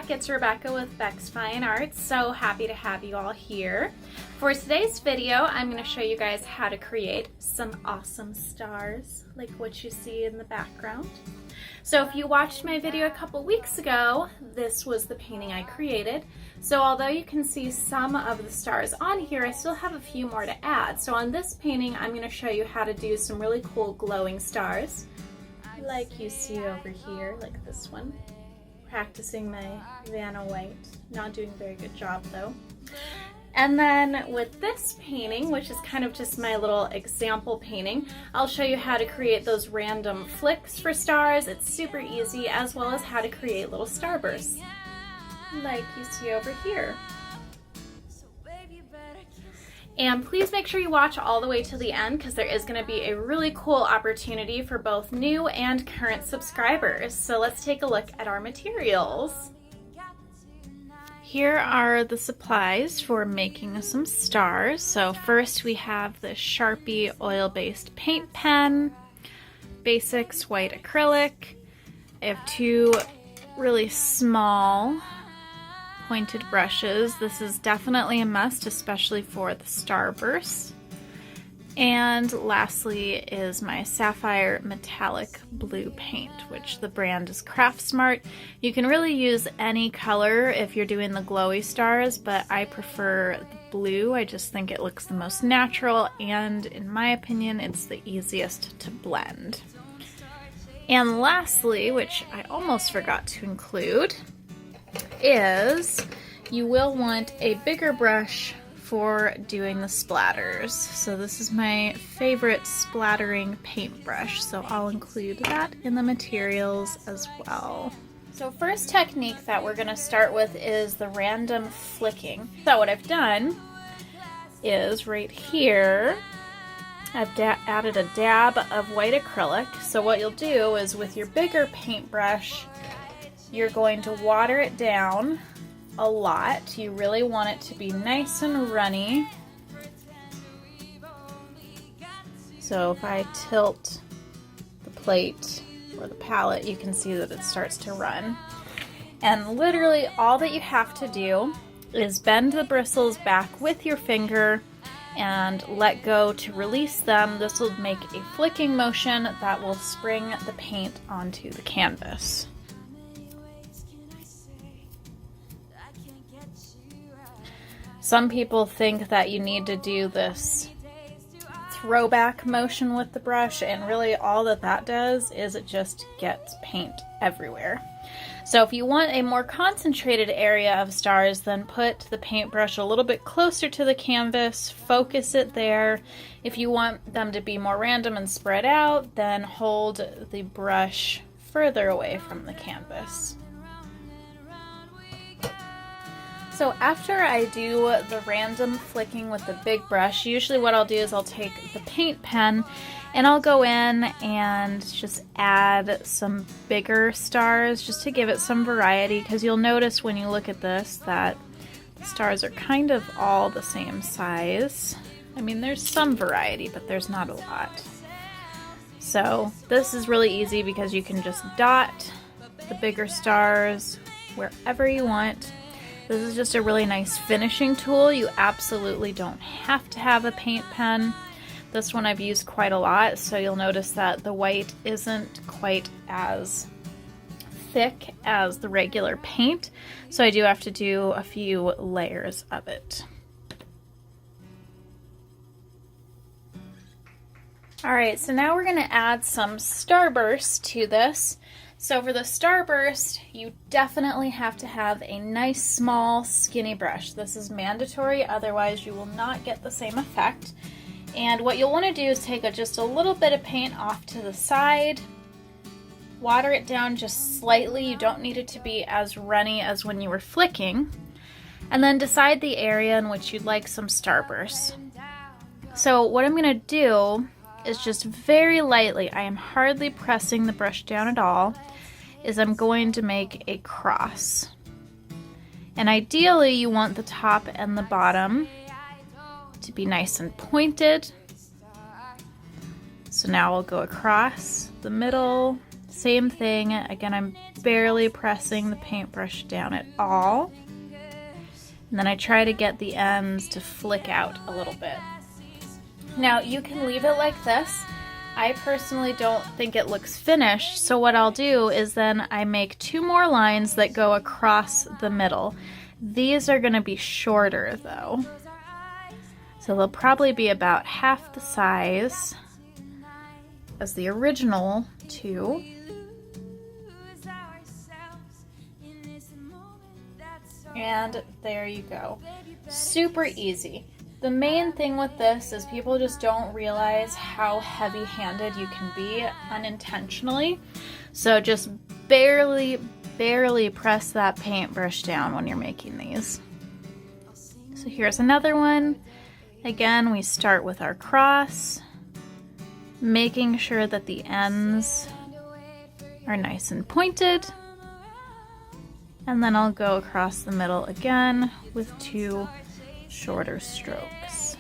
back. It's Rebecca with BexxFineArt. So happy to have you all here. For today's video, I'm going to show you guys how to create some awesome stars like what you see in the background. So if you watched my video a couple weeks ago, this was the painting I created. So although you can see some of the stars on here, I still have a few more to add. So on this painting, I'm going to show you how to do some really cool glowing stars, like you see over here, like this one. Practicing my Vanna White. Not doing a very good job though. And then with this painting, which is kind of just my little example painting, I'll show you how to create those random flicks for stars. It's super easy, as well as how to create little starbursts, like you see over here. And please make sure you watch all the way to the end, because there is going to be a really cool opportunity for both new and current subscribers. So let's take a look at our materials. Here are the supplies for making some stars. So first we have the Sharpie oil-based paint pen, Basics white acrylic. I have two really small pointed brushes. This is definitely a must, especially for the starbursts. And lastly is my sapphire metallic blue paint, which the brand is Craftsmart. You can really use any color if you're doing the glowy stars, but I prefer the blue. I just think it looks the most natural, and in my opinion, it's the easiest to blend. And lastly, which I almost forgot to include, is you will want a bigger brush for doing the splatters. So this is my favorite splattering paintbrush, so I'll include that in the materials as well. So first technique that we're going to start with is the random flicking. So what I've done is right here, I've added a dab of white acrylic. So what you'll do is with your bigger paintbrush, you're going to water it down a lot. You really want it to be nice and runny. So if I tilt the plate or the palette, you can see that it starts to run. And literally all that you have to do is bend the bristles back with your finger and let go to release them. This will make a flicking motion that will spring the paint onto the canvas. Some people think that you need to do this throwback motion with the brush, and really all that does is it just gets paint everywhere. So if you want a more concentrated area of stars, then put the paintbrush a little bit closer to the canvas, focus it there. If you want them to be more random and spread out, then hold the brush further away from the canvas. So after I do the random flicking with the big brush, usually what I'll do is I'll take the paint pen and I'll go in and just add some bigger stars just to give it some variety, because you'll notice when you look at this that the stars are kind of all the same size. I mean, there's some variety, but there's not a lot. So this is really easy because you can just dot the bigger stars wherever you want. This is just a really nice finishing tool. You absolutely don't have to have a paint pen. This one I've used quite a lot, so you'll notice that the white isn't quite as thick as the regular paint, so I do have to do a few layers of it. Alright, so now we're going to add some starbursts to this. So for the starburst, you definitely have to have a nice, small, skinny brush. This is mandatory, otherwise you will not get the same effect. And what you'll want to do is take just a little bit of paint off to the side, water it down just slightly. You don't need it to be as runny as when you were flicking. And then decide the area in which you'd like some starbursts. So what I'm going to do is just very lightly, I am hardly pressing the brush down at all, is I'm going to make a cross. And ideally you want the top and the bottom to be nice and pointed. So now we'll go across the middle Same thing. Again, I'm barely pressing the paintbrush down at all. And then I try to get the ends to flick out a little bit. Now you can leave it like this. I personally don't think it looks finished, so what I'll do is then I make 2 more lines that go across the middle. These are going to be shorter though. So they'll probably be about half the size as the original 2. And there you go. Super easy. The main thing with this is people just don't realize how heavy-handed you can be unintentionally. So just barely press that paintbrush down when you're making these. So here's another one. Again, we start with our cross, making sure that the ends are nice and pointed. And then I'll go across the middle again with 2 shorter strokes.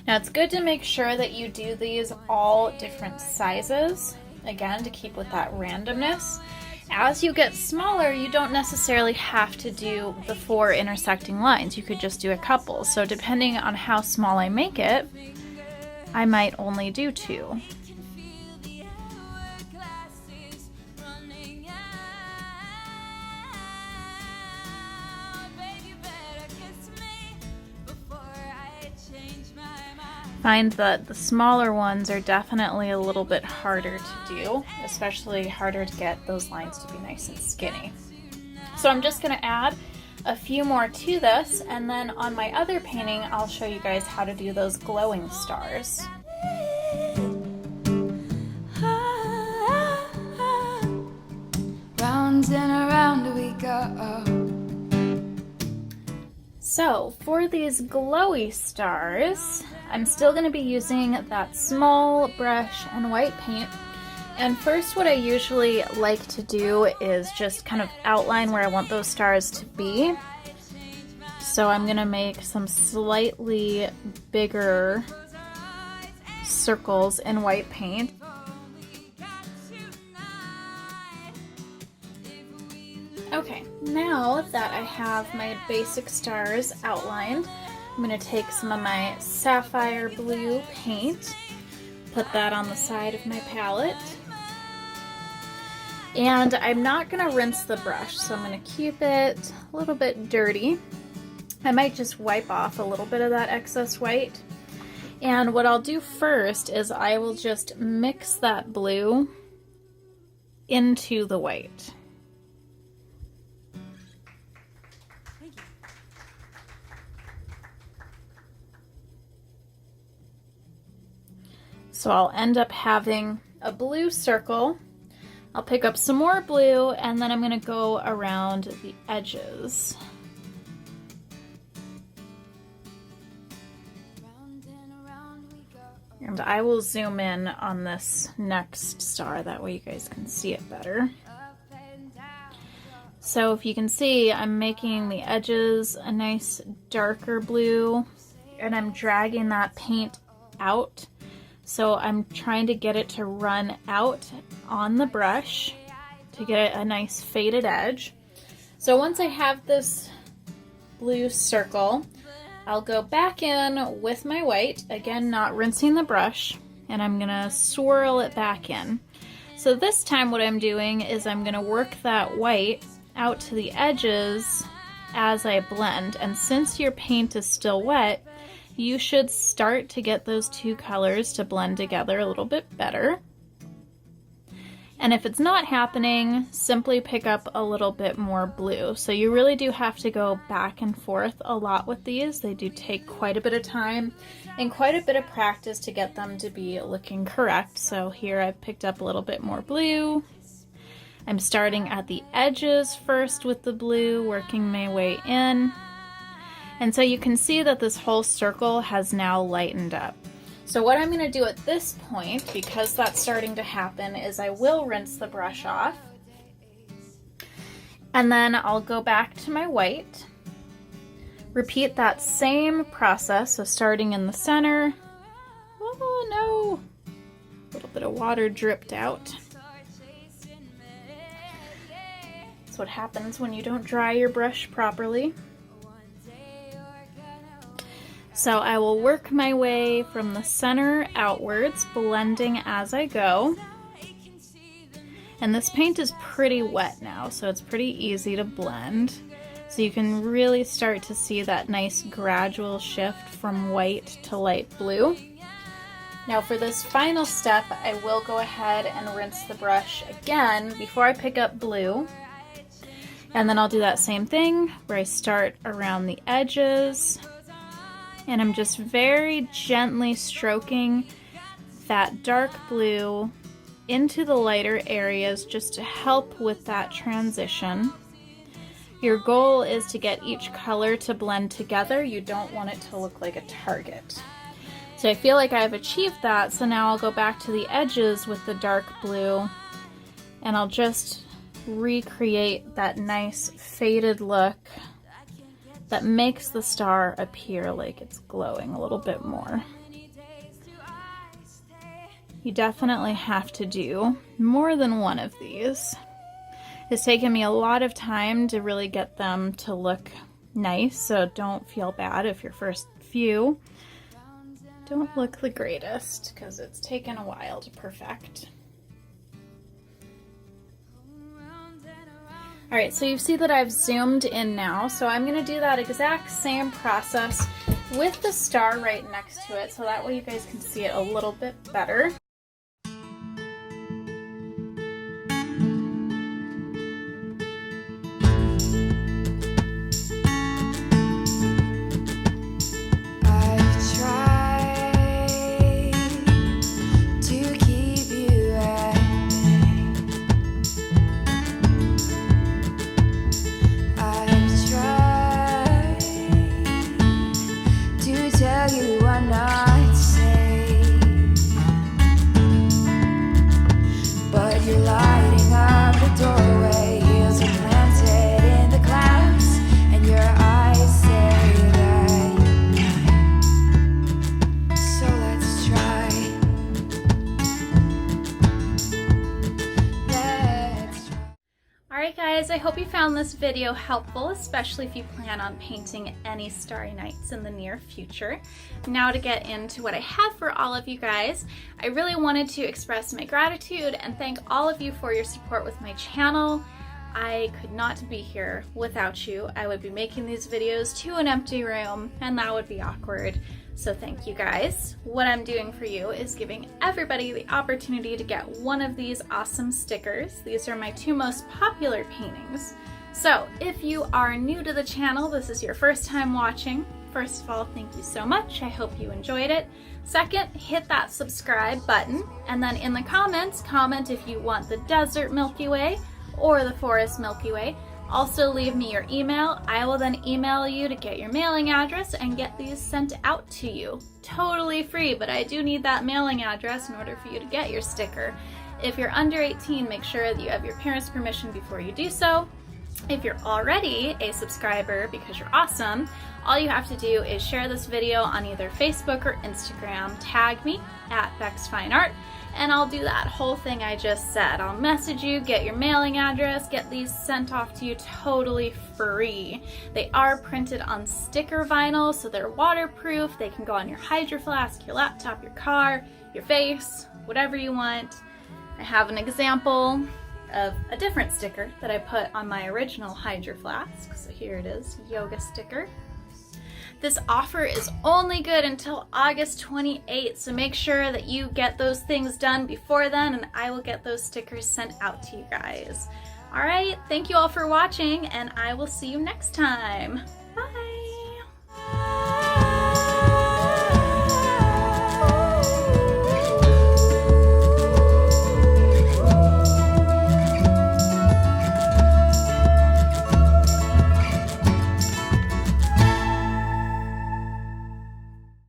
Now it's good to make sure that you do these all different sizes, again, to keep with that randomness. As you get smaller, you don't necessarily have to do the 4 intersecting lines. You could just do a couple. So depending on how small I make it, I might only do 2. Find that the smaller ones are definitely a little bit harder to do, especially harder to get those lines to be nice and skinny. So I'm just going to add a few more to this, and then on my other painting I'll show you guys how to do those glowing stars. Round and around we go. So for these glowy stars, I'm still going to be using that small brush and white paint. And first what I usually like to do is just kind of outline where I want those stars to be. So I'm going to make some slightly bigger circles in white paint. Okay, now that I have my basic stars outlined, I'm going to take some of my sapphire blue paint, put that on the side of my palette, and I'm not going to rinse the brush, so I'm going to keep it a little bit dirty. I might just wipe off a little bit of that excess white, and what I'll do first is I will just mix that blue into the white. So I'll end up having a blue circle. I'll pick up some more blue, and then I'm going to go around the edges. And I will zoom in on this next star, that way you guys can see it better. So if you can see, I'm making the edges a nice darker blue, and I'm dragging that paint out. So I'm trying to get it to run out on the brush to get a nice faded edge. So once I have this blue circle, I'll go back in with my white, again not rinsing the brush, and I'm gonna swirl it back in. So this time what I'm doing is I'm gonna work that white out to the edges as I blend, and since your paint is still wet, you should start to get those 2 colors to blend together a little bit better. And if it's not happening, simply pick up a little bit more blue. So you really do have to go back and forth a lot with these. They do take quite a bit of time and quite a bit of practice to get them to be looking correct. So here I've picked up a little bit more blue. I'm starting at the edges first with the blue, working my way in. And so you can see that this whole circle has now lightened up. So what I'm going to do at this point, because that's starting to happen, is I will rinse the brush off. And then I'll go back to my white. Repeat that same process, so starting in the center. Oh no! A little bit of water dripped out. That's what happens when you don't dry your brush properly. So I will work my way from the center outwards, blending as I go. And this paint is pretty wet now, so it's pretty easy to blend. So you can really start to see that nice gradual shift from white to light blue. Now for this final step, I will go ahead and rinse the brush again before I pick up blue. And then I'll do that same thing where I start around the edges. And I'm just very gently stroking that dark blue into the lighter areas just to help with that transition. Your goal is to get each color to blend together. You don't want it to look like a target. So I feel like I've achieved that, so now I'll go back to the edges with the dark blue and I'll just recreate that nice faded look that makes the star appear like it's glowing a little bit more. You definitely have to do more than one of these. It's taken me a lot of time to really get them to look nice, so don't feel bad if your first few don't look the greatest, because it's taken a while to perfect. Alright, so you see that I've zoomed in now, so I'm going to do that exact same process with the star right next to it, so that way you guys can see it a little bit better. Alright guys, I hope you found this video helpful, especially if you plan on painting any starry nights in the near future. Now to get into what I have for all of you guys, I really wanted to express my gratitude and thank all of you for your support with my channel. I could not be here without you. I would be making these videos to an empty room and that would be awkward. So thank you guys. What I'm doing for you is giving everybody the opportunity to get one of these awesome stickers. These are my two most popular paintings. So if you are new to the channel, this is your first time watching. First of all, thank you so much. I hope you enjoyed it. Second, hit that subscribe button. And then in the comments, comment if you want the Desert Milky Way or the Forest Milky Way. Also leave me your email. I will then email you to get your mailing address and get these sent out to you. Totally free, but I do need that mailing address in order for you to get your sticker. If you're under 18, make sure that you have your parents' permission before you do so. If you're already a subscriber because you're awesome, all you have to do is share this video on either Facebook or Instagram, tag me at BexxFineArt, and I'll do that whole thing I just said. I'll message you, get your mailing address, get these sent off to you totally free. They are printed on sticker vinyl, so they're waterproof. They can go on your Hydro Flask, your laptop, your car, your face, whatever you want. I have an example of a different sticker that I put on my original Hydro Flask. So here it is, yoga sticker. This offer is only good until August 28th, so make sure that you get those things done before then and I will get those stickers sent out to you guys. Alright, thank you all for watching and I will see you next time.